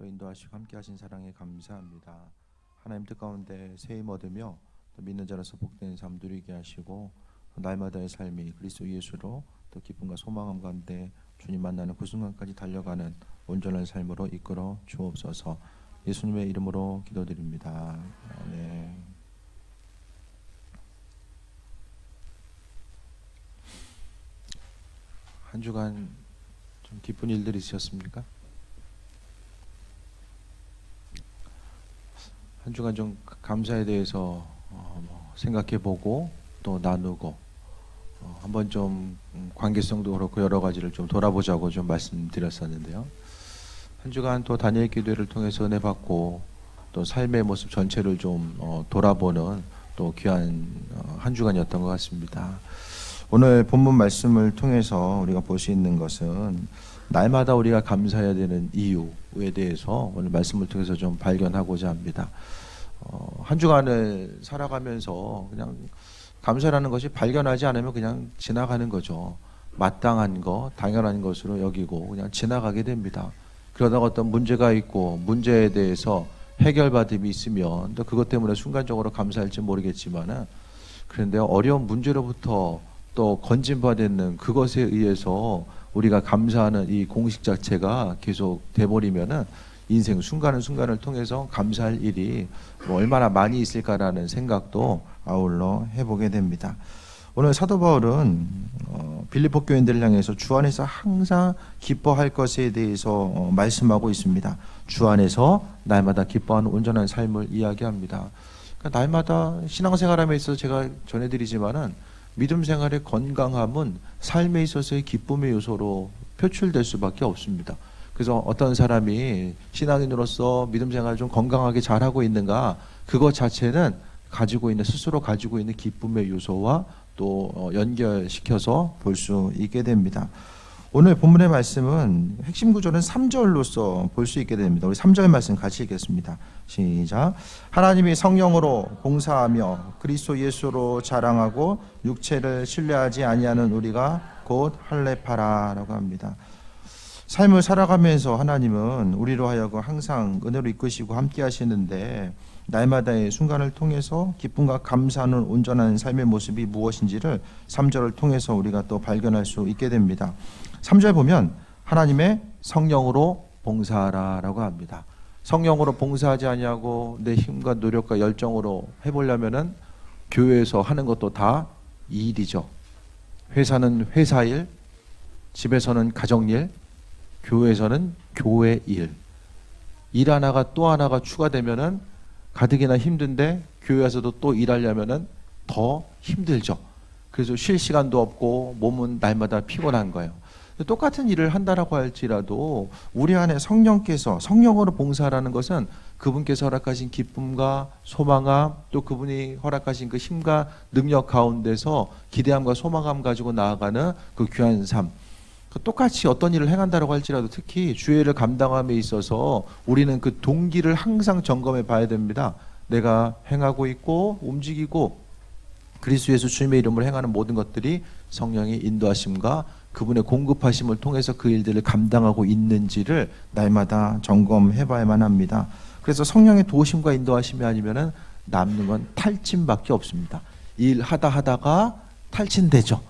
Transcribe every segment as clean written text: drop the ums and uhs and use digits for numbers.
또 인도하시고 함께하신 사랑에 감사합니다. 하나님 뜻 가운데 새 힘 얻으며 또 믿는 자로서 복된 삶 누리게 하시고 날마다의 삶이 그리스도 예수로 또 기쁨과 소망함 가운데 주님 만나는 그 순간까지 달려가는 온전한 삶으로 이끌어 주옵소서. 예수님의 이름으로 기도드립니다. 아멘. 한 주간 좀 기쁜 일들이 있으셨습니까? 한 주간 좀 감사에 대해서 생각해보고 또 나누고 한번 좀 관계성도 그렇고 여러 가지를 좀 돌아보자고 좀 말씀드렸었는데요. 한 주간 또 다니엘 기도회를 통해서 은혜 받고 또 삶의 모습 전체를 좀 돌아보는 또 귀한 한 주간이었던 것 같습니다. 오늘 본문 말씀을 통해서 우리가 볼 수 있는 것은 날마다 우리가 감사해야 되는 이유에 대해서 오늘 말씀을 통해서 좀 발견하고자 합니다. 한 주간을 살아가면서 그냥 감사라는 것이 발견하지 않으면 그냥 지나가는 거죠. 마땅한 것, 당연한 것으로 여기고 그냥 지나가게 됩니다. 그러다가 어떤 문제가 있고 문제에 대해서 해결받음이 있으면 또 그것 때문에 순간적으로 감사할지 모르겠지만은 그런데 어려운 문제로부터 또 건진받는 그것에 의해서 우리가 감사하는 이 공식 자체가 계속 돼버리면은 인생 순간을 통해서 감사할 일이 얼마나 많이 있을까라는 생각도 아울러 해보게 됩니다. 오늘 사도 바울은 빌립보 교인들을 향해서 주 안에서 항상 기뻐할 것에 대해서 말씀하고 있습니다. 주 안에서 날마다 기뻐하는 온전한 삶을 이야기합니다. 그러니까 날마다 신앙생활함에 있어서 제가 전해드리지만은 믿음 생활의 건강함은 삶에 있어서의 기쁨의 요소로 표출될 수밖에 없습니다. 그래서 어떤 사람이 신앙인으로서 믿음 생활을 좀 건강하게 잘하고 있는가, 그것 자체는 스스로 가지고 있는 기쁨의 요소와 또 연결시켜서 볼 수 있게 됩니다. 오늘 본문의 말씀은 핵심 구조는 3절로서 볼 수 있게 됩니다. 우리 3절 말씀 같이 읽겠습니다. 시작. 하나님이 성령으로 봉사하며 그리스도 예수로 자랑하고 육체를 신뢰하지 아니하는 우리가 곧 할례파라라고 합니다. 삶을 살아가면서 하나님은 우리로 하여금 항상 은혜로 이끄시고 함께 하시는데 날마다의 순간을 통해서 기쁨과 감사하는 온전한 삶의 모습이 무엇인지를 3절을 통해서 우리가 또 발견할 수 있게 됩니다. 3절 보면 하나님의 성령으로 봉사하라라고 합니다. 성령으로 봉사하지 아니하고 내 힘과 노력과 열정으로 해보려면은 교회에서 하는 것도 다 일이죠. 회사는 회사일, 집에서는 가정일, 교회에서는 교회 일 하나가 또 하나가 추가되면은 가뜩이나 힘든데 교회에서도 또 일하려면은 더 힘들죠. 그래서 쉴 시간도 없고 몸은 날마다 피곤한 거예요. 똑같은 일을 한다라고 할지라도 우리 안에 성령께서 성령으로 봉사하라는 것은 그분께서 허락하신 기쁨과 소망함 또 그분이 허락하신 그 힘과 능력 가운데서 기대함과 소망함 가지고 나아가는 그 귀한 삶, 똑같이 어떤 일을 행한다라고 할지라도 특히 주일을 감당함에 있어서 우리는 그 동기를 항상 점검해 봐야 됩니다. 내가 행하고 있고 움직이고 그리스도 예수 주님의 이름으로 행하는 모든 것들이 성령의 인도하심과 그분의 공급하심을 통해서 그 일들을 감당하고 있는지를 날마다 점검해 봐야만 합니다. 그래서 성령의 도우심과 인도하심이 아니면은 남는 건 탈진밖에 없습니다. 일하다가 탈진되죠.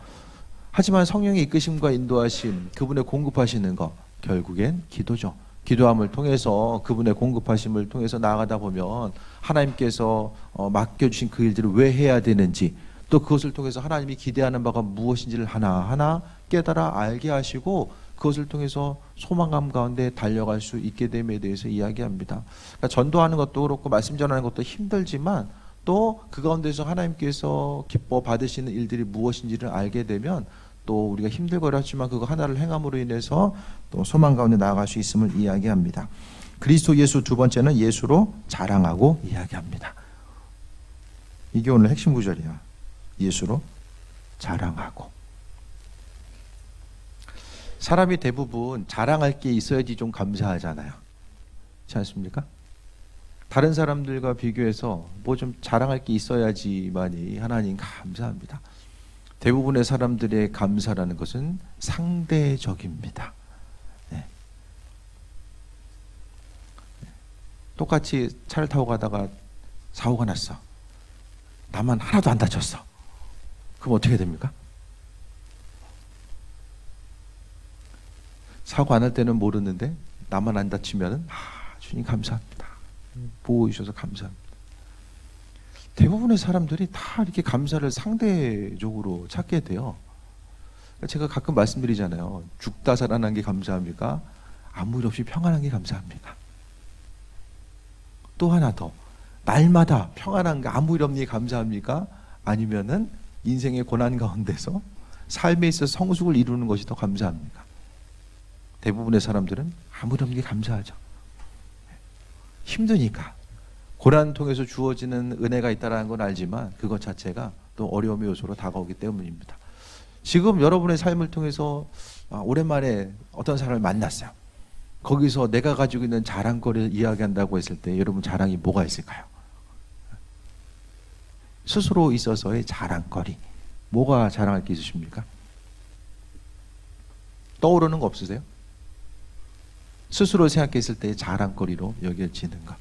하지만 성령의 이끄심과 인도하심, 그분의 공급하시는 것, 결국엔 기도죠. 기도함을 통해서 그분의 공급하심을 통해서 나아가다 보면 하나님께서 맡겨주신 그 일들을 왜 해야 되는지 또 그것을 통해서 하나님이 기대하는 바가 무엇인지를 하나하나 깨달아 알게 하시고 그것을 통해서 소망감 가운데 달려갈 수 있게 됨에 대해서 이야기합니다. 그러니까 전도하는 것도 그렇고 말씀 전하는 것도 힘들지만 또 그 가운데서 하나님께서 기뻐 받으시는 일들이 무엇인지를 알게 되면 또 우리가 힘들거려 하지만 그거 하나를 행함으로 인해서 또 소망 가운데 나아갈 수 있음을 이야기합니다. 그리스도 예수 두 번째는 예수로 자랑하고 이야기합니다. 이게 오늘 핵심 구절이야. 예수로 자랑하고. 사람이 대부분 자랑할 게 있어야지 좀 감사하잖아요. 그렇지 않습니까? 다른 사람들과 비교해서 뭐 좀 자랑할 게 있어야지만이 하나님 감사합니다. 대부분의 사람들의 감사라는 것은 상대적입니다. 네. 똑같이 차를 타고 가다가 사고가 났어. 나만 하나도 안 다쳤어. 그럼 어떻게 됩니까? 사고 안 할 때는 모르는데 나만 안 다치면은 주님 감사합니다. 보호해 주셔서 감사합니다. 대부분의 사람들이 다 이렇게 감사를 상대적으로 찾게 돼요. 제가 가끔 말씀드리잖아요. 죽다 살아난 게 감사합니까? 아무 일 없이 평안한 게 감사합니까? 또 하나 더, 날마다 평안한 게 아무 일 없는 게 감사합니까? 아니면은 인생의 고난 가운데서 삶에 있어서 성숙을 이루는 것이 더 감사합니까? 대부분의 사람들은 아무 일 없는 게 감사하죠. 힘드니까. 고난 통해서 주어지는 은혜가 있다는 건 알지만 그것 자체가 또 어려움의 요소로 다가오기 때문입니다. 지금 여러분의 삶을 통해서 오랜만에 어떤 사람을 만났어요. 거기서 내가 가지고 있는 자랑거리를 이야기한다고 했을 때 여러분 자랑이 뭐가 있을까요? 스스로 있어서의 자랑거리. 뭐가 자랑할 게 있으십니까? 떠오르는 거 없으세요? 스스로 생각했을 때의 자랑거리로 여겨지는 것.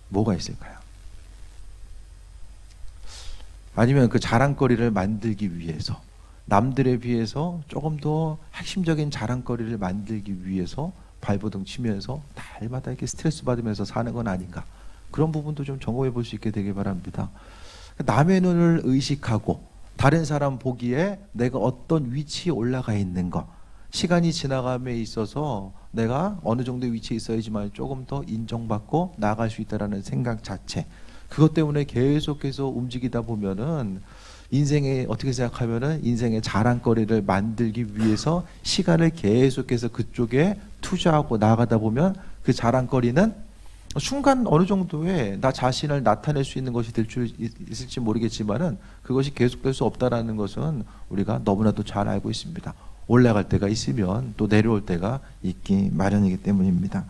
뭐가 있을까요? 아니면 그 자랑거리를 만들기 위해서 남들에 비해서 조금 더 핵심적인 자랑거리를 만들기 위해서 발버둥 치면서 날마다 이렇게 스트레스 받으면서 사는 건 아닌가. 그런 부분도 좀 점검해 볼 수 있게 되길 바랍니다. 남의 눈을 의식하고 다른 사람 보기에 내가 어떤 위치에 올라가 있는 것, 시간이 지나감에 있어서 내가 어느 정도의 위치에 있어야지만 조금 더 인정받고 나아갈 수 있다는 생각 자체, 그것 때문에 계속해서 움직이다 보면은 인생에 어떻게 생각하면은 인생의 자랑거리를 만들기 위해서 시간을 계속해서 그쪽에 투자하고 나가다 보면 그 자랑거리는 순간 어느 정도의 나 자신을 나타낼 수 있는 것이 될 줄 있을지 모르겠지만은 그것이 계속될 수 없다라는 것은 우리가 너무나도 잘 알고 있습니다. 올라갈 때가 있으면 또 내려올 때가 있기 마련이기 때문입니다.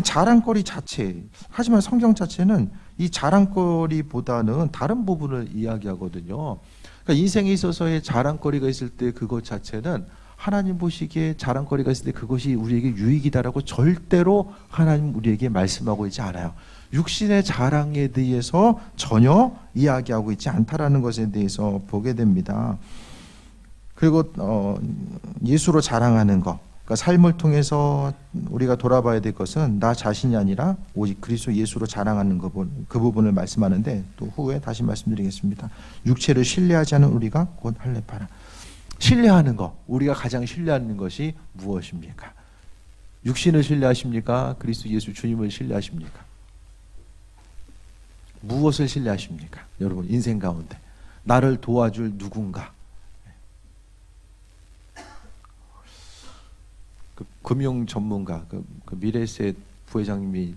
자랑거리 자체, 하지만 성경 자체는 이 자랑거리보다는 다른 부분을 이야기하거든요. 그러니까 인생에 있어서의 자랑거리가 있을 때 그것 자체는 하나님 보시기에 자랑거리가 있을 때 그것이 우리에게 유익이다라고 절대로 하나님 우리에게 말씀하고 있지 않아요. 육신의 자랑에 대해서 전혀 이야기하고 있지 않다라는 것에 대해서 보게 됩니다. 그리고 예수로 자랑하는 것, 그러니까 삶을 통해서 우리가 돌아봐야 될 것은 나 자신이 아니라 오직 그리스도 예수로 자랑하는 그 부분을 말씀하는데, 또 후에 다시 말씀드리겠습니다. 육체를 신뢰하지 않은 우리가 곧 할례파라. 신뢰하는 것, 우리가 가장 신뢰하는 것이 무엇입니까? 육신을 신뢰하십니까? 그리스도 예수 주님을 신뢰하십니까? 무엇을 신뢰하십니까? 여러분 인생 가운데 나를 도와줄 누군가, 그 금융 전문가, 그 미래셋 부회장님이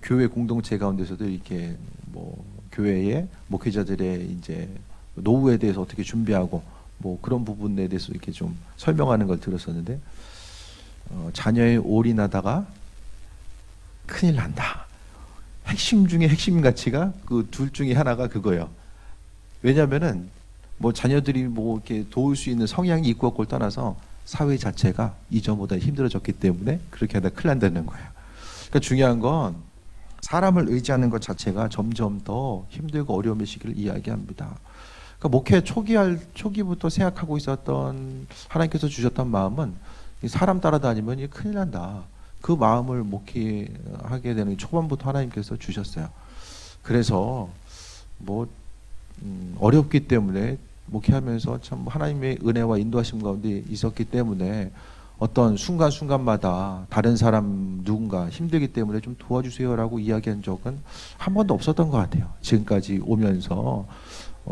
교회 공동체 가운데서도 이렇게 뭐 교회의 목회자들의 이제 노후에 대해서 어떻게 준비하고 뭐 그런 부분에 대해서 이렇게 좀 설명하는 걸 들었었는데, 자녀에 올인하다가 큰일 난다. 핵심 중에 핵심 가치가 그 둘 중에 하나가 그거예요. 왜냐하면은 뭐 자녀들이 뭐 이렇게 도울 수 있는 성향이 있고 없고를 떠나서 사회 자체가 이전보다 힘들어졌기 때문에 그렇게 하다 큰일 난다는 거예요. 그러니까 중요한 건 사람을 의지하는 것 자체가 점점 더 힘들고 어려움의 시기를 이야기합니다. 그러니까 목회 초기부터 생각하고 있었던 하나님께서 주셨던 마음은 사람 따라다니면 이게 큰일 난다. 그 마음을 목회하게 되는 초반부터 하나님께서 주셨어요. 그래서 뭐 어렵기 때문에 목회하면서 참 하나님의 은혜와 인도하심 가운데 있었기 때문에 어떤 순간순간마다 다른 사람 누군가 힘들기 때문에 좀 도와주세요라고 이야기한 적은 한 번도 없었던 것 같아요. 지금까지 오면서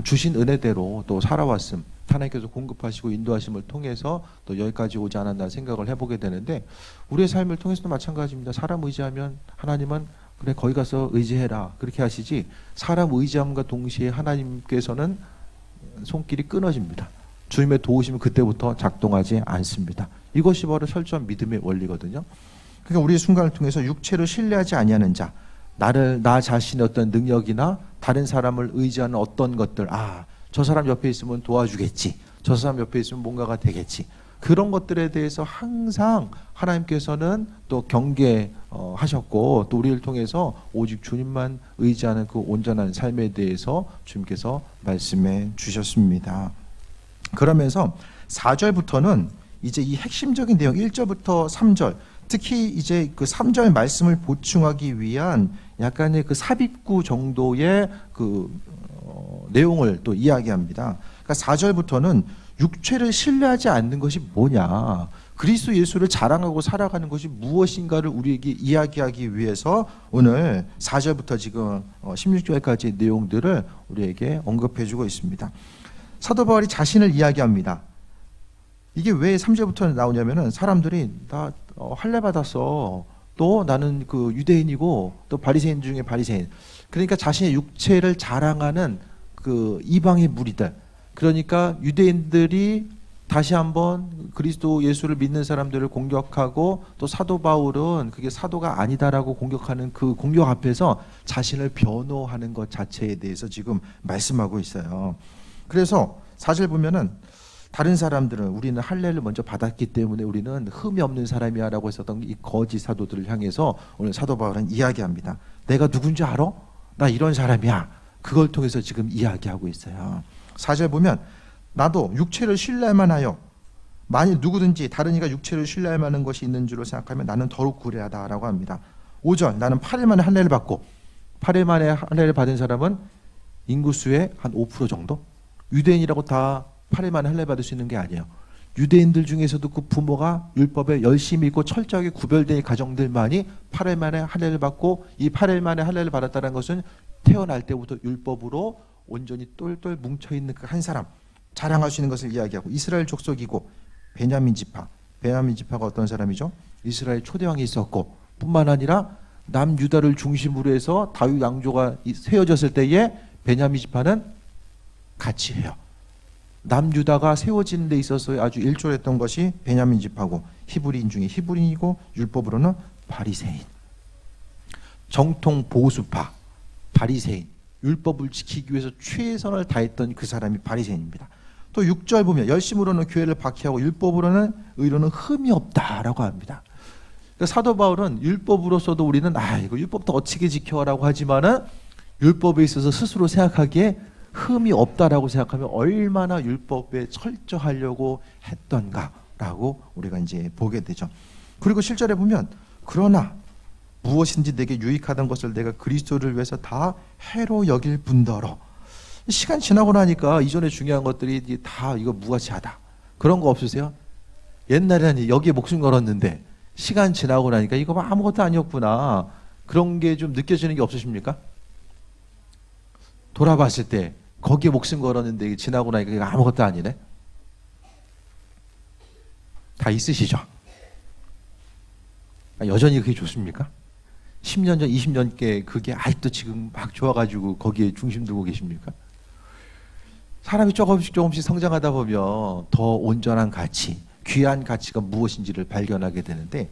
주신 은혜대로 또 살아왔음, 하나님께서 공급하시고 인도하심을 통해서 또 여기까지 오지 않았나 생각을 해보게 되는데, 우리의 삶을 통해서도 마찬가지입니다. 사람 의지하면 하나님은 그래 거기 가서 의지해라 그렇게 하시지, 사람 의지함과 동시에 하나님께서는 손길이 끊어집니다. 주님의 도우심은 그때부터 작동하지 않습니다. 이것이 바로 철저한 믿음의 원리거든요. 그러니까 우리의 순간을 통해서 육체를 신뢰하지 아니하는 자, 나 자신의 어떤 능력이나 다른 사람을 의지하는 어떤 것들, 저 사람 옆에 있으면 도와주겠지, 저 사람 옆에 있으면 뭔가가 되겠지, 그런 것들에 대해서 항상 하나님께서는 또 경계 하셨고 또 우리를 통해서 오직 주님만 의지하는 그 온전한 삶에 대해서 주님께서 말씀해 주셨습니다. 그러면서 4절부터는 이제 이 핵심적인 내용 1절부터 3절, 특히 이제 그 3절 말씀을 보충하기 위한 약간의 그 삽입구 정도의 그 내용을 또 이야기합니다. 그러니까 4절부터는 육체를 신뢰하지 않는 것이 뭐냐, 그리스도 예수를 자랑하고 살아가는 것이 무엇인가를 우리에게 이야기하기 위해서 오늘 4절부터 지금 16절까지의 내용들을 우리에게 언급해주고 있습니다. 사도 바울이 자신을 이야기합니다. 이게 왜 3절부터 나오냐면은 사람들이 나 할례 받았어, 또 나는 그 유대인이고 또 바리새인 중에 바리새인, 그러니까 자신의 육체를 자랑하는 그 이방의 무리들, 그러니까 유대인들이 다시 한번 그리스도 예수를 믿는 사람들을 공격하고 또 사도 바울은 그게 사도가 아니다라고 공격하는 그 공격 앞에서 자신을 변호하는 것 자체에 대해서 지금 말씀하고 있어요. 그래서 4절 보면은 다른 사람들은 우리는 할례를 먼저 받았기 때문에 우리는 흠이 없는 사람이야 라고 했었던 이 거짓 사도들을 향해서 오늘 사도 바울은 이야기합니다. 내가 누군지 알아? 나 이런 사람이야. 그걸 통해서 지금 이야기하고 있어요. 4절 보면 나도 육체를 신뢰할 만하여 만일 누구든지 다른 이가 육체를 신뢰할 만한 것이 있는 줄로 생각하면 나는 더욱 구레하다라고 합니다. 5절 나는 8일 만에 할례를 받고, 8일 만에 할례를 받은 사람은 인구수의 한 5% 정도? 유대인이라고 다 8일 만에 할례 받을 수 있는 게 아니에요. 유대인들 중에서도 그 부모가 율법에 열심히 있고 철저하게 구별된 가정들만이 8일 만에 할례를 받고, 이 8일 만에 할례를 받았다는 것은 태어날 때부터 율법으로 온전히 똘똘 뭉쳐있는 그 한 사람, 자랑할 수 있는 것을 이야기하고, 이스라엘 족속이고 베냐민 지파, 베냐민 지파가 어떤 사람이죠? 이스라엘 초대왕이 있었고, 뿐만 아니라 남유다를 중심으로 해서 다윗 왕조가 세워졌을 때에 베냐민 지파는 같이 해요. 남유다가 세워지는 데 있어서 아주 일조했던 것이 베냐민 지파고, 히브리인 중에 히브리인이고 율법으로는 바리새인, 정통 보수파 바리새인, 율법을 지키기 위해서 최선을 다했던 그 사람이 바리새인입니다. 또 6절 보면 열심으로는 교회를 박해하고 율법으로는 의로는 흠이 없다라고 합니다. 그러니까 사도 바울은 율법으로서도 우리는 이거 율법도 어떻게 지켜라고 하지만은 율법에 있어서 스스로 생각하기에 흠이 없다라고 생각하면 얼마나 율법에 철저하려고 했던가라고 우리가 이제 보게 되죠. 그리고 7절에 보면 그러나 무엇인지 내게 유익하던 것을 내가 그리스도를 위해서 다 해로 여길 뿐더러. 시간 지나고 나니까 이전에 중요한 것들이 다 이거 무가치하다, 그런 거 없으세요? 옛날에는 여기에 목숨 걸었는데 시간 지나고 나니까 이거 아무것도 아니었구나, 그런 게 좀 느껴지는 게 없으십니까? 돌아봤을 때 거기에 목숨 걸었는데 지나고 나니까 이거 아무것도 아니네. 다 있으시죠? 여전히 그게 좋습니까? 10년 전, 20년께 그게 아직도 지금 막 좋아가지고 거기에 중심 두고 계십니까? 사람이 조금씩 성장하다 보면 더 온전한 가치, 귀한 가치가 무엇인지를 발견하게 되는데,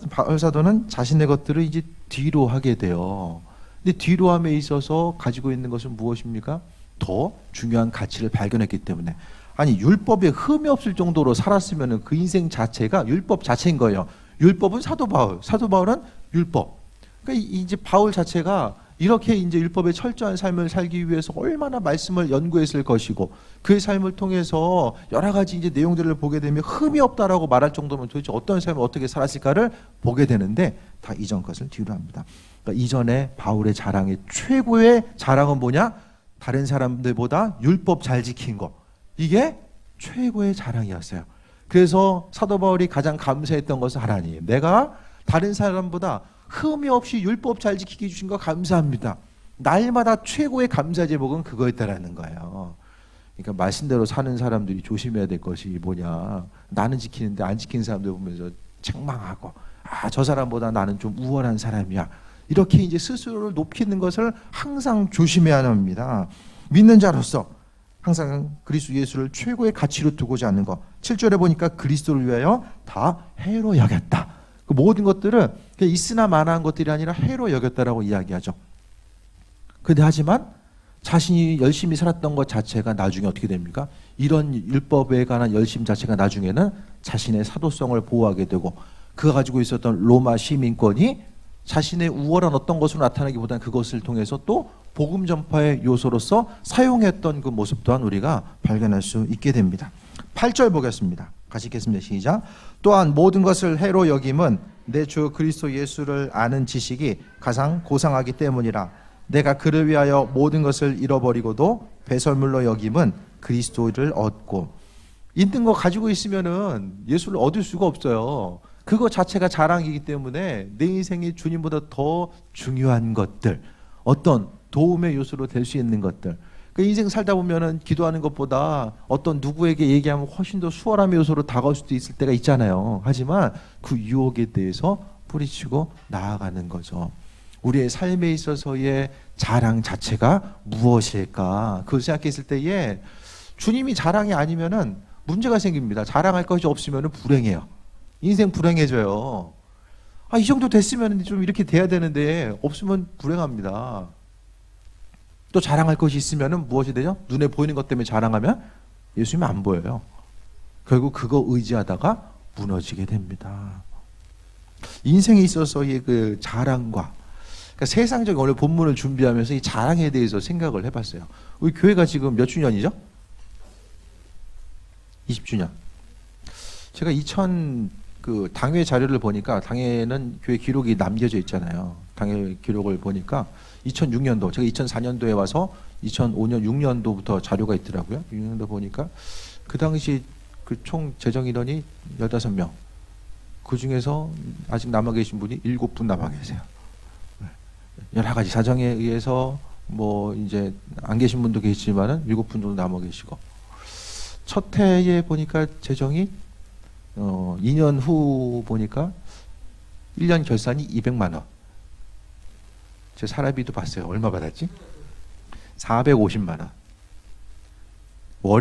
바울 사도는 자신의 것들을 이제 뒤로 하게 돼요. 근데 뒤로함에 있어서 가지고 있는 것은 무엇입니까? 더 중요한 가치를 발견했기 때문에. 아니, 율법에 흠이 없을 정도로 살았으면 그 인생 자체가 율법 자체인 거예요. 율법은 사도 바울, 사도 바울은 율법. 그러니까 이제 바울 자체가 이렇게 이제 율법의 철저한 삶을 살기 위해서 얼마나 말씀을 연구했을 것이고, 그의 삶을 통해서 여러 가지 이제 내용들을 보게 되면 흠이 없다라고 말할 정도면 도대체 어떤 삶을 어떻게 살았을까를 보게 되는데, 다 이전 것을 뒤로 합니다. 그러니까 이전에 바울의 자랑의 최고의 자랑은 뭐냐? 다른 사람들보다 율법 잘 지킨 거. 이게 최고의 자랑이었어요. 그래서 사도 바울이 가장 감사했던 것은 하나님, 내가 다른 사람보다 흠이 없이 율법 잘 지키게 해주신 거 감사합니다. 날마다 최고의 감사 제목은 그거였다라는 거예요. 그러니까 말씀대로 사는 사람들이 조심해야 될 것이 뭐냐, 나는 지키는데 안 지키는 사람들 보면서 책망하고, 저 사람보다 나는 좀 우월한 사람이야, 이렇게 이제 스스로를 높이는 것을 항상 조심해야 합니다. 믿는 자로서 항상 그리스도 예수를 최고의 가치로 두고자 하는 것. 7절에 보니까 그리스도를 위하여 다 해로 여겼다. 그 모든 것들은 있으나 마나한 것들이 아니라 해로 여겼다라고 이야기하죠. 근데 하지만 자신이 열심히 살았던 것 자체가 나중에 어떻게 됩니까? 이런 율법에 관한 열심 자체가 나중에는 자신의 사도성을 보호하게 되고, 그가 가지고 있었던 로마 시민권이 자신의 우월한 어떤 것으로 나타나기보다는 그것을 통해서 또 복음 전파의 요소로서 사용했던 그 모습 또한 우리가 발견할 수 있게 됩니다. 8절 보겠습니다. 같이 읽겠습니다. 시작. 또한 모든 것을 해로 여김은 내 주 그리스도 예수를 아는 지식이 가장 고상하기 때문이라. 내가 그를 위하여 모든 것을 잃어버리고도 배설물로 여김은 그리스도를 얻고. 있는 거 가지고 있으면은 예수를 얻을 수가 없어요. 그거 자체가 자랑이기 때문에 내 인생이 주님보다 더 중요한 것들, 어떤 도움의 요소로 될 수 있는 것들, 그 인생 살다 보면은 기도하는 것보다 어떤 누구에게 얘기하면 훨씬 더 수월함의 요소로 다가올 수도 있을 때가 있잖아요. 하지만 그 유혹에 대해서 뿌리치고 나아가는 거죠. 우리의 삶에 있어서의 자랑 자체가 무엇일까? 그걸 생각했을 때에 주님이 자랑이 아니면은 문제가 생깁니다. 자랑할 것이 없으면은 불행해요. 인생 불행해져요. 이 정도 됐으면 좀 이렇게 돼야 되는데 없으면 불행합니다. 또 자랑할 것이 있으면 무엇이 되죠? 눈에 보이는 것 때문에 자랑하면 예수님이 안 보여요. 결국 그거 의지하다가 무너지게 됩니다. 인생에 있어서의 그 자랑과, 그러니까 세상적인 오늘 본문을 준비하면서 이 자랑에 대해서 생각을 해봤어요. 우리 교회가 지금 몇 주년이죠? 20주년. 제가 그 당회 자료를 보니까, 당회는 교회 기록이 남겨져 있잖아요. 당회 기록을 보니까 2006년도, 제가 2004년도에 와서 2005년, 6년도부터 자료가 있더라고요. 6년도 보니까 그 당시 그 총 재정 인원이 15명. 그 중에서 아직 남아 계신 분이 7분 남아 계세요. 여러 가지 사정에 의해서 뭐 이제 안 계신 분도 계시지만은 7분 정도 남아 계시고, 첫 해에 보니까 재정이 2년 후 보니까 1년 결산이 200만 원. 제 사례비도 봤어요. 얼마 받았지? 450만 원.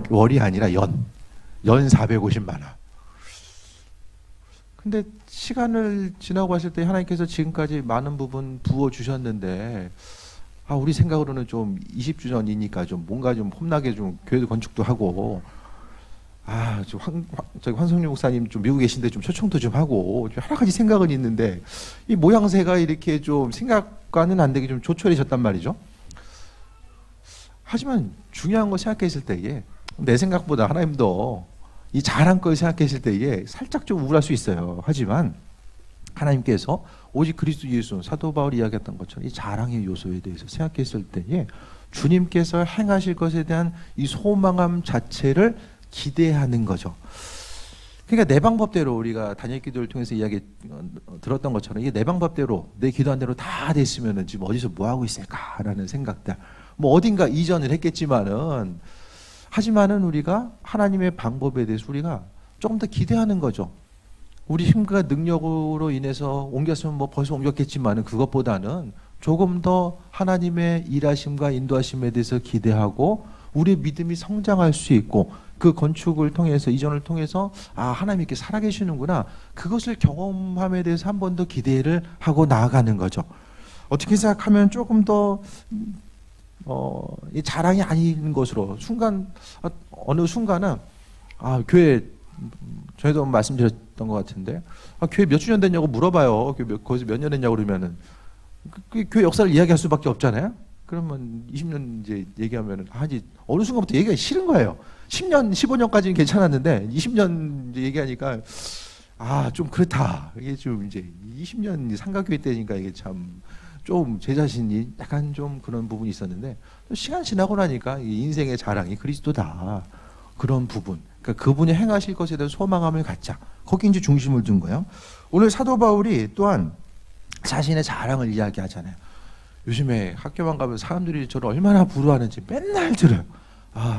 월이 아니라 연 450만 원. 근데 시간을 지나고 봤을 때 하나님께서 지금까지 많은 부분 부어주셨는데, 우리 생각으로는 좀 20주년이니까 좀 뭔가 좀 폼나게 좀 교회도 건축도 하고, 저기 황성룡 목사님 좀 미국에 계신데 좀 초청도 좀 하고, 좀 여러 가지 생각은 있는데, 이 모양새가 이렇게 좀 생각과는 안 되게 좀 조촐해졌단 말이죠. 하지만 중요한 거 생각했을 때에 내 생각보다 하나님도 이 잘한 걸 생각했을 때에 살짝 좀 우울할 수 있어요. 하지만 하나님께서 오직 그리스도 예수, 사도 바울이 이야기했던 것처럼 이 자랑의 요소에 대해서 생각했을 때에 주님께서 행하실 것에 대한 이 소망함 자체를 기대하는 거죠. 그러니까 내 방법대로, 우리가 단일 기도를 통해서 이야기 들었던 것처럼 이게 내 방법대로, 내 기도한 대로 다 됐으면은 지금 어디서 뭐 하고 있을까라는 생각들, 뭐 어딘가 이전을 했겠지만은, 하지만은 우리가 하나님의 방법에 대해서 우리가 조금 더 기대하는 거죠. 우리 힘과 능력으로 인해서 옮겼으면 뭐 벌써 옮겼겠지만은 그것보다는 조금 더 하나님의 일하심과 인도하심에 대해서 기대하고, 우리의 믿음이 성장할 수 있고, 그 건축을 통해서, 이전을 통해서 하나님이 이렇게 살아계시는구나, 그것을 경험함에 대해서 한 번 더 기대를 하고 나아가는 거죠. 어떻게 생각하면 조금 더 이 자랑이 아닌 것으로 어느 순간은 교회, 저희도 말씀드렸던 것 같은데, 교회 몇 주년 됐냐고 물어봐요. 거기서 몇 년 됐냐고 그러면은 그 교회 역사를 이야기할 수밖에 없잖아요. 그러면 20년 이제 얘기하면은 어느 순간부터 얘기가 싫은 거예요. 10년, 15년까지는 괜찮았는데 20년 이제 얘기하니까 좀 그렇다. 이게 좀 이제 20년 상가교회 때니까 이게 참 좀 제 자신이 약간 좀 그런 부분이 있었는데, 시간 지나고 나니까 인생의 자랑이 그리스도다. 그런 부분. 그러니까 그분이 행하실 것에 대한 소망함을 갖자. 거기 이제 중심을 둔 거예요. 오늘 사도 바울이 또한 자신의 자랑을 이야기하잖아요. 요즘에 학교만 가면 사람들이 저를 얼마나 부러워하는지 맨날 들어요.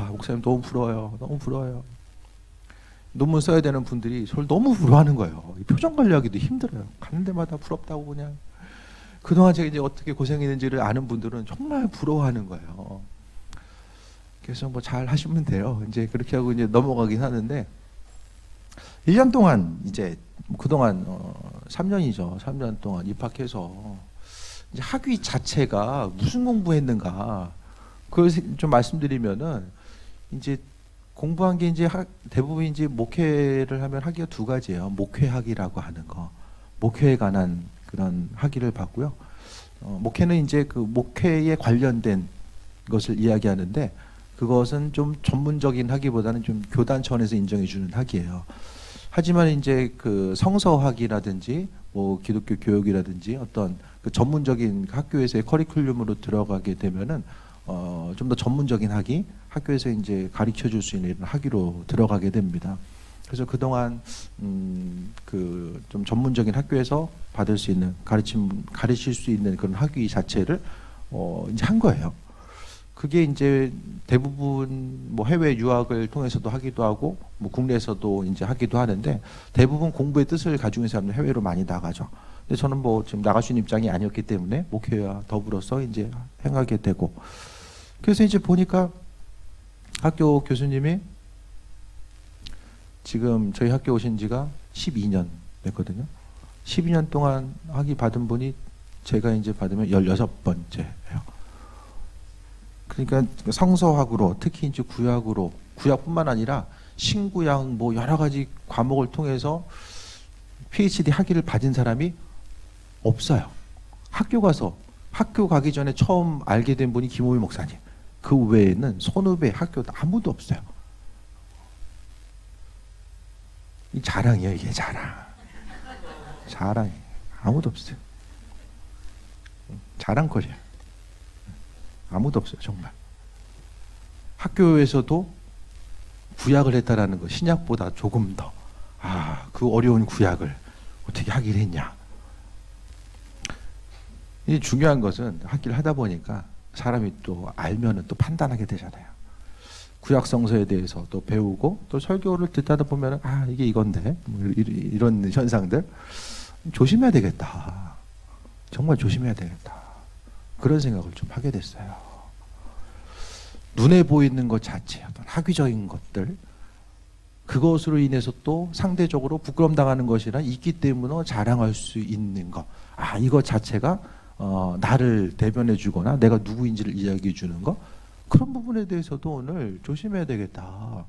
목사님 너무 부러워요. 너무 부러워요. 논문 써야 되는 분들이 저를 너무 부러워하는 거예요. 표정 관리하기도 힘들어요. 가는 데마다 부럽다고 그냥. 그동안 제가 이제 어떻게 고생했는지를 아는 분들은 정말 부러워하는 거예요. 그래서 뭐 잘 하시면 돼요. 이제 그렇게 하고 이제 넘어가긴 하는데, 1년 동안 이제 그동안 3년이죠. 3년 동안 입학해서 이제 학위 자체가 무슨 공부했는가, 그걸 좀 말씀드리면은, 이제 공부한 게 이제 대부분 이제 목회를 하면 학위가 두 가지예요. 목회학이라고 하는 거. 목회에 관한 그런 학위를 받고요. 목회는 이제 그 목회에 관련된 것을 이야기하는데 그것은 좀 전문적인 학위보다는 좀 교단 차원에서 인정해 주는 학위예요. 하지만 이제 그 성서학이라든지 뭐 기독교 교육이라든지 어떤 그 전문적인 학교에서의 커리큘럼으로 들어가게 되면은 좀 더 전문적인 학위, 학교에서 이제 가르쳐 줄 수 있는 이런 학위로 들어가게 됩니다. 그래서 그동안 그 좀 전문적인 학교에서 받을 수 있는 가르칠 수 있는 그런 학위 자체를 이제 한 거예요. 그게 이제 대부분 뭐 해외 유학을 통해서도 하기도 하고 뭐 국내에서도 이제 하기도 하는데 대부분 공부의 뜻을 가지고 있는 사람들 해외로 많이 나가죠. 근데 저는 뭐 지금 나갈 수 있는 입장이 아니었기 때문에 목회와 더불어서 이제 행하게 되고 그래서 이제 보니까 학교 교수님이 지금 저희 학교 오신 지가 12년 됐거든요. 12년 동안 학위 받은 분이 제가 이제 받으면 16번째예요. 그러니까 성서학으로 특히 이제 구약으로 구약뿐만 아니라 신구약 뭐 여러 가지 과목을 통해서 PhD 학위를 받은 사람이 없어요. 학교 가기 전에 처음 알게 된 분이 김호일 목사님. 그 외에는 선후배 학교 아무도 없어요. 이 자랑이에요, 이게 자랑. 자랑. 아무도 없어요. 자랑거리야. 아무도 없어요, 정말. 학교에서도 구약을 했다라는 거, 신약보다 조금 더. 그 어려운 구약을 어떻게 하기를 했냐. 이 중요한 것은 학기를 하다 보니까 사람이 또 알면은 또 판단하게 되잖아요. 구약 성서에 대해서 또 배우고 또 설교를 듣다 보면은 이게 이건데 뭐 이런 현상들 조심해야 되겠다. 정말 조심해야 되겠다. 그런 생각을 좀 하게 됐어요. 눈에 보이는 것 자체, 어떤 학위적인 것들, 그것으로 인해서 또 상대적으로 부끄럼 당하는 것이나 있기 때문에 자랑할 수 있는 것. 이것 자체가 나를 대변해 주거나 내가 누구인지를 이야기해 주는 것. 그런 부분에 대해서도 오늘 조심해야 되겠다.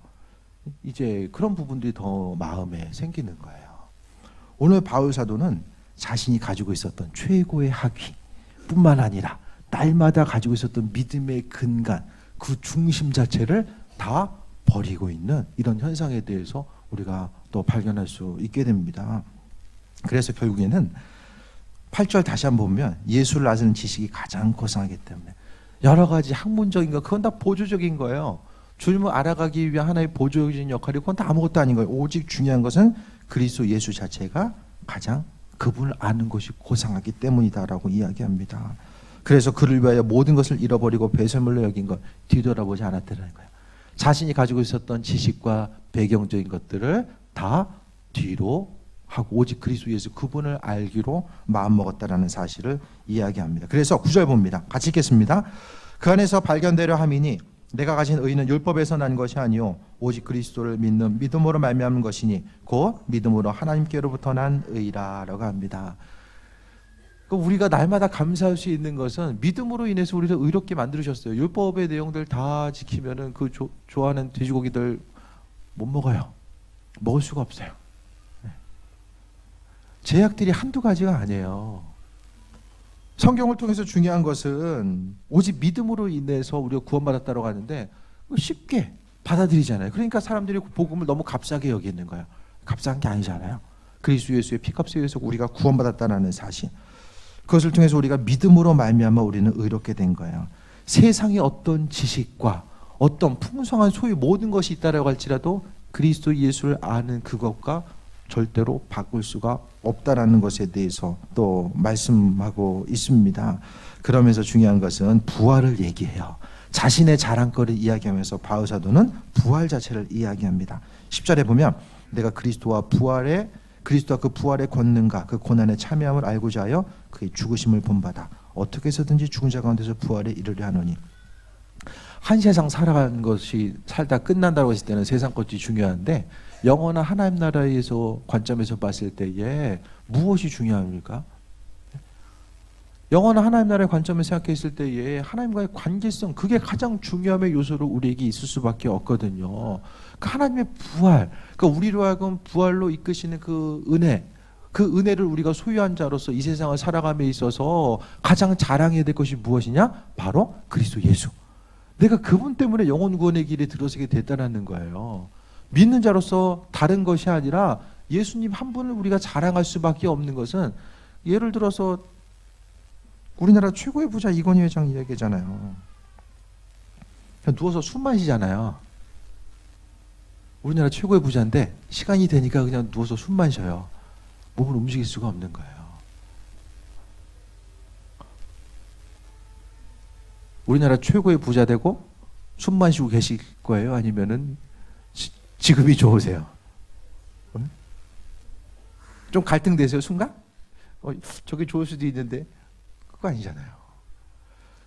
이제 그런 부분들이 더 마음에 생기는 거예요. 오늘 바울 사도는 자신이 가지고 있었던 최고의 학위 뿐만 아니라 날마다 가지고 있었던 믿음의 근간, 그 중심 자체를 다 버리고 있는 이런 현상에 대해서 우리가 또 발견할 수 있게 됩니다. 그래서 결국에는 8절 다시 한번 보면 예수를 아는 지식이 가장 고상하기 때문에 여러 가지 학문적인 거 그건 다 보조적인 거예요. 주님을 알아가기 위한 하나의 보조적인 역할이고 그건 다 아무것도 아닌 거예요. 오직 중요한 것은 그리스도 예수 자체가 가장 그분을 아는 것이 고상하기 때문이다라고 이야기합니다. 그래서 그를 위하여 모든 것을 잃어버리고 배설물로 여긴 것 뒤돌아보지 않았다는 거예요. 자신이 가지고 있었던 지식과 배경적인 것들을 다 뒤로 하고 오직 그리스도 예수 그분을 알기로 마음먹었다라는 사실을 이야기합니다. 그래서 9절 봅니다. 같이 읽겠습니다. 그 안에서 발견되려 함이니 내가 가진 의는 율법에서 난 것이 아니요 오직 그리스도를 믿는 믿음으로 말미암은 것이니 곧 믿음으로 하나님께로부터 난 의라라고 합니다. 우리가 날마다 감사할 수 있는 것은 믿음으로 인해서 우리를 의롭게 만들으셨어요. 율법의 내용들 다 지키면은 그 좋아하는 돼지고기들 못 먹어요. 먹을 수가 없어요. 제약들이 한두 가지가 아니에요. 성경을 통해서 중요한 것은 오직 믿음으로 인해서 우리가 구원받았다고 하는데 쉽게 받아들이잖아요. 그러니까 사람들이 복음을 너무 값싸게 여기는 거예요. 값싼 게 아니잖아요. 그리스도 예수의 피값에 의해서 우리가 구원받았다는 사실. 그것을 통해서 우리가 믿음으로 말미암아 우리는 의롭게 된 거예요. 세상에 어떤 지식과 어떤 풍성한 소유 모든 것이 있다라고 할지라도 그리스도 예수를 아는 그것과 절대로 바꿀 수가 없다라는 것에 대해서 또 말씀하고 있습니다. 그러면서 중요한 것은 부활을 얘기해요. 자신의 자랑거리를 이야기하면서 바울 사도는 부활 자체를 이야기합니다. 10절에 보면 내가 그리스도와 그 부활의 권능과 그 고난의 참여함을 알고자 하여 그의 죽으심을 본받아 어떻게 해서든지 죽은 자 가운데서 부활에 이르려 하노니. 한 세상 살아가는 것이 살다 끝난다고 했을 때는 세상 것이 중요한데 영원한 하나님 나라에서 관점에서 봤을 때에 무엇이 중요합니까? 영원한 하나님 나라의 관점에서 생각했을 때에 하나님과의 관계성 그게 가장 중요함의 요소로 우리에게 있을 수밖에 없거든요. 그 하나님의 부활, 그러니까 우리로 하여금 부활로 이끄시는 그 은혜, 그 은혜를 우리가 소유한 자로서 이 세상을 살아감에 있어서 가장 자랑해야 될 것이 무엇이냐? 바로 그리스도 예수. 내가 그분 때문에 영혼 구원의 길에 들어서게 됐다는 거예요. 믿는 자로서 다른 것이 아니라 예수님 한 분을 우리가 자랑할 수밖에 없는 것은, 예를 들어서 우리나라 최고의 부자 이건희 회장 이야기잖아요. 그냥 누워서 숨 마시잖아요. 우리나라 최고의 부자인데 시간이 되니까 그냥 누워서 숨만 쉬어요. 몸을 움직일 수가 없는 거예요. 우리나라 최고의 부자 되고 숨만 쉬고 계실 거예요? 아니면은 지금이 좋으세요? 좀 갈등되세요, 순간? 저게 좋을 수도 있는데 그거 아니잖아요.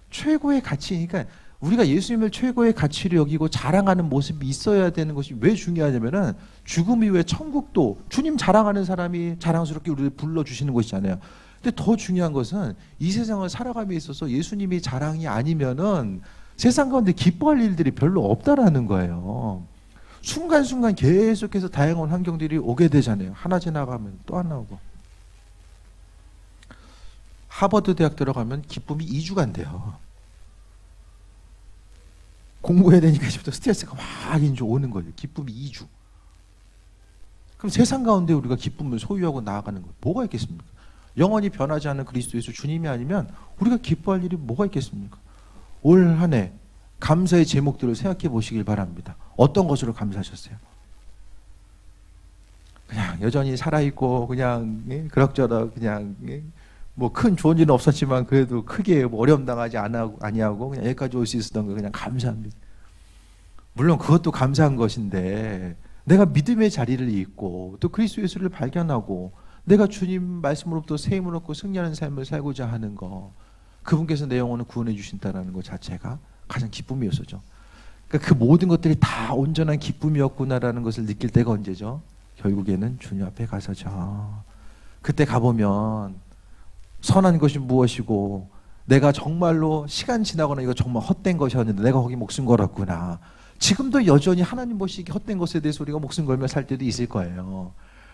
최고의 가치니까 우리가 예수님을 최고의 가치로 여기고 자랑하는 모습이 있어야 되는 것이 왜 중요하냐면은, 죽음 이후에 천국도 주님 자랑하는 사람이 자랑스럽게 우리를 불러주시는 것이잖아요. 근데 더 중요한 것은 이 세상을 살아감에 있어서 예수님이 자랑이 아니면은 세상 가운데 기뻐할 일들이 별로 없다라는 거예요. 순간순간 계속해서 다양한 환경들이 오게 되잖아요. 하나 지나가면 또 하나 오고. 하버드 대학 들어가면 기쁨이 2주간 돼요. 공부해야 되니까 이제부터 스트레스가 막 이제 오는 거예요. 기쁨이 2주. 그럼 세상 가운데 우리가 기쁨을 소유하고 나아가는 거 뭐가 있겠습니까? 영원히 변하지 않는 그리스도 예수 주님이 아니면 우리가 기뻐할 일이 뭐가 있겠습니까? 올 한 해 감사의 제목들을 생각해 보시길 바랍니다. 어떤 것으로 감사하셨어요? 그냥 여전히 살아있고 그냥 그럭저럭 그냥 뭐 큰 좋은 일은 없었지만 그래도 크게 뭐 어려움 당하지 아니하고 그냥 여기까지 올 수 있었던 거 그냥 감사합니다. 물론 그것도 감사한 것인데, 내가 믿음의 자리를 잇고 또 그리스도 예수를 발견하고 내가 주님 말씀으로부터 세임을 얻고 승리하는 삶을 살고자 하는 거, 그분께서 내 영혼을 구원해 주신다는 것 자체가 가장 기쁨이었었죠. 그러니까 그 모든 것들이 다 온전한 기쁨이었구나라는 것을 느낄 때가 언제죠? 결국에는 주님 앞에 가서죠. 그때 가보면 선한 것이 무엇이고, 내가 정말로 시간 지나거나 이거 정말 헛된 것이었는데 내가 거기 목숨 걸었구나. 지금도 여전히 하나님 보시기에 헛된 것에 대해서 우리가 목숨 걸며 살 때도 있을 거예요.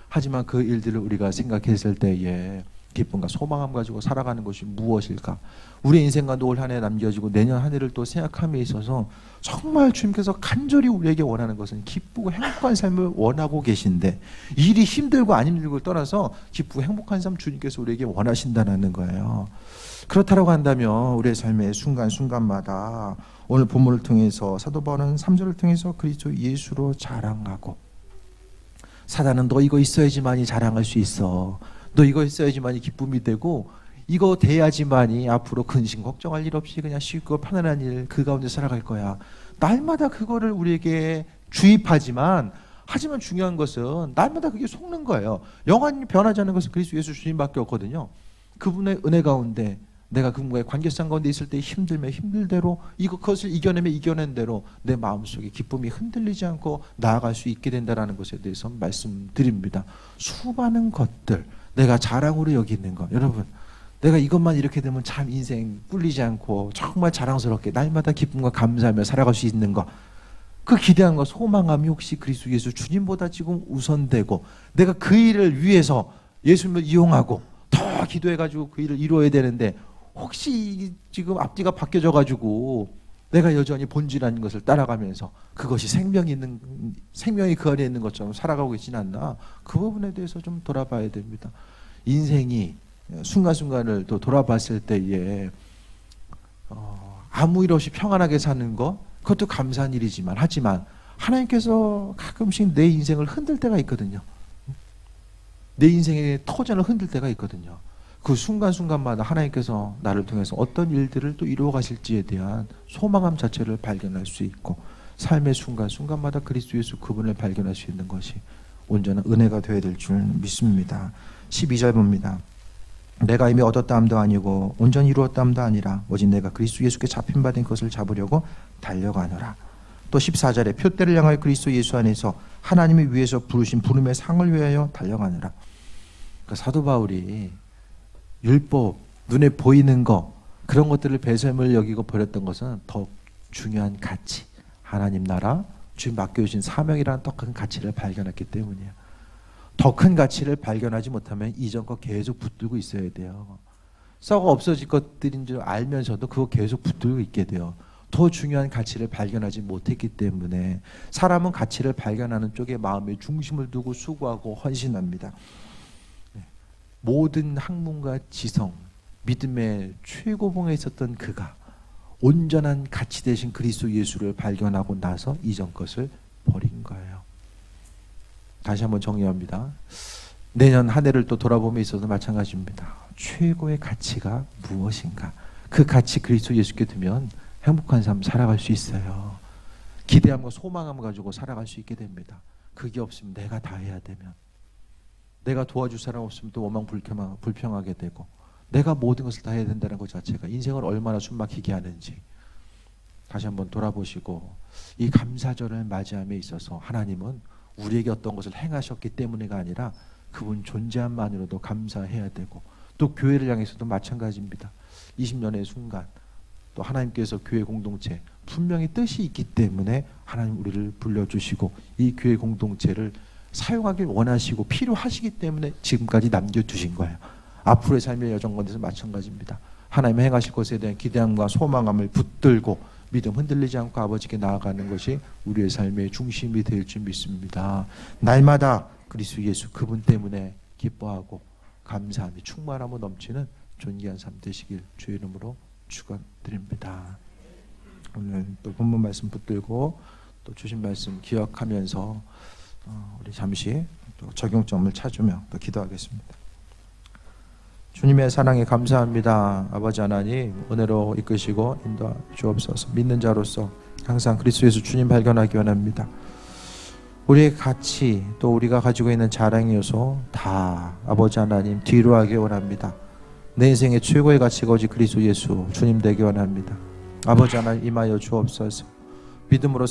하지만 그 일들을 우리가 생각했을 때에 기쁨과 소망함 가지고 살아가는 것이 무엇일까? 우리의 인생과도 올 한 해 남겨지고 내년 한 해를 또 생각함에 있어서 정말 주님께서 간절히 우리에게 원하는 것은 기쁘고 행복한 삶을 원하고 계신데, 일이 힘들고 안 힘들고 떠나서 기쁘고 행복한 삶 주님께서 우리에게 원하신다는 거예요. 그렇다고 한다면 우리의 삶의 순간순간마다 오늘 본문을 통해서 사도 바울은 3절을 통해서 그리스도 예수로 자랑하고, 사단은 너 이거 있어야지만이 자랑할 수 있어, 너 이거 있어야지만이 기쁨이 되고, 이거 돼야지만이 앞으로 근심 걱정할 일 없이 그냥 쉽고 편안한 일 그 가운데 살아갈 거야. 날마다 그거를 우리에게 주입하지만, 하지만 중요한 것은 날마다 그게 속는 거예요. 영원히 변하지 않는 것은 그리스도 예수 주님밖에 없거든요. 그분의 은혜 가운데 내가 그분과의 관계성 가운데 있을 때 힘들면 힘들대로, 그것을 이겨내면 이겨낸 대로 내 마음속에 기쁨이 흔들리지 않고 나아갈 수 있게 된다는 것에 대해서 말씀드립니다. 수많은 것들, 내가 자랑으로 여기는 것, 여러분, 내가 이것만 이렇게 되면 참 인생 꿀리지 않고 정말 자랑스럽게 날마다 기쁨과 감사하며 살아갈 수 있는 것, 그 기대한 것, 소망함이 혹시 그리스도 예수 주님보다 지금 우선되고, 내가 그 일을 위해서 예수님을 이용하고 더 기도해가지고 그 일을 이루어야 되는데, 혹시 지금 앞뒤가 바뀌어져가지고 내가 여전히 본질한 것을 따라가면서 그것이 생명이 그 안에 있는 것처럼 살아가고 있지는 않나? 그 부분에 대해서 좀 돌아봐야 됩니다. 인생이 순간순간을 또 돌아봤을 때에 아무 일 없이 평안하게 사는 것, 그것도 감사한 일이지만, 하지만 하나님께서 가끔씩 내 인생을 흔들 때가 있거든요. 내 인생의 터전을 흔들 때가 있거든요. 그 순간순간마다 하나님께서 나를 통해서 어떤 일들을 또 이루어 가실지에 대한 소망함 자체를 발견할 수 있고, 삶의 순간순간마다 그리스도 예수 그분을 발견할 수 있는 것이 온전한 은혜가 되어야 될 줄 믿습니다. 12절 봅니다. 내가 이미 얻었다 함도 아니고 온전히 이루었다 함도 아니라 오직 내가 그리스도 예수께 잡힌 바 된 것을 잡으려고 달려가노라. 또 14절에 표대를 향하여 그리스도 예수 안에서 하나님이 위에서 부르신 부름의 상을 위하여 달려가노라. 그러니까 사도 바울이 율법, 눈에 보이는 거, 그런 것들을 배설물 여기고 버렸던 것은 더 중요한 가치, 하나님 나라, 주님 맡겨주신 사명이라는 더 큰 가치를 발견했기 때문이에요. 더 큰 가치를 발견하지 못하면 이전 거 계속 붙들고 있어야 돼요. 썩어 없어질 것들인 줄 알면서도 그거 계속 붙들고 있게 돼요. 더 중요한 가치를 발견하지 못했기 때문에 사람은 가치를 발견하는 쪽에 마음의 중심을 두고 수고하고 헌신합니다. 모든 학문과 지성, 믿음의 최고봉에 있었던 그가 온전한 가치 대신 그리스도 예수를 발견하고 나서 이전 것을 버린 거예요. 다시 한번 정리합니다. 내년 한 해를 또 돌아봄에 있어서 마찬가지입니다. 최고의 가치가 무엇인가? 그 가치 그리스도 예수께 두면 행복한 삶 살아갈 수 있어요. 기대함과 소망함을 가지고 살아갈 수 있게 됩니다. 그게 없으면 내가 다 해야 되면, 내가 도와줄 사람 없으면 또 원망 불평하게 되고, 내가 모든 것을 다 해야 된다는 것 자체가 인생을 얼마나 숨막히게 하는지 다시 한번 돌아보시고, 이 감사절을 맞이함에 있어서 하나님은 우리에게 어떤 것을 행하셨기 때문에가 아니라 그분 존재함만으로도 감사해야 되고, 또 교회를 향해서도 마찬가지입니다. 20년의 순간 또 하나님께서 교회 공동체 분명히 뜻이 있기 때문에 하나님 우리를 불러주시고 이 교회 공동체를 사용하길 원하시고 필요하시기 때문에 지금까지 남겨두신 거예요. 앞으로의 삶의 여정권에서 마찬가지입니다. 하나님 행하실 것에 대한 기대함과 소망함을 붙들고 믿음 흔들리지 않고 아버지께 나아가는 것이 우리의 삶의 중심이 될 줄 믿습니다. 날마다 그리스도 예수 그분 때문에 기뻐하고 감사함이 충만함으로 넘치는 존귀한 삶 되시길 주의 이름으로 축원드립니다. 오늘 또 본문 말씀 붙들고 또 주신 말씀 기억하면서 우리 잠시 또 적용점을 찾으며 또 기도하겠습니다. 주님의 사랑에 감사합니다. 아버지 하나님 은혜로 이끄시고 인도하 주옵소서. 믿는 자로서 항상 그리스도 예수 주님 발견하기 원합니다. 우리의 가치 또 우리가 가지고 있는 자랑의 요소 다 아버지 하나님 뒤로 하기 원합니다. 내 인생의 최고의 가치가 오직 그리스도 예수 주님 되기 원합니다. 아버지 하나님 임하여 주옵소서. 믿음으로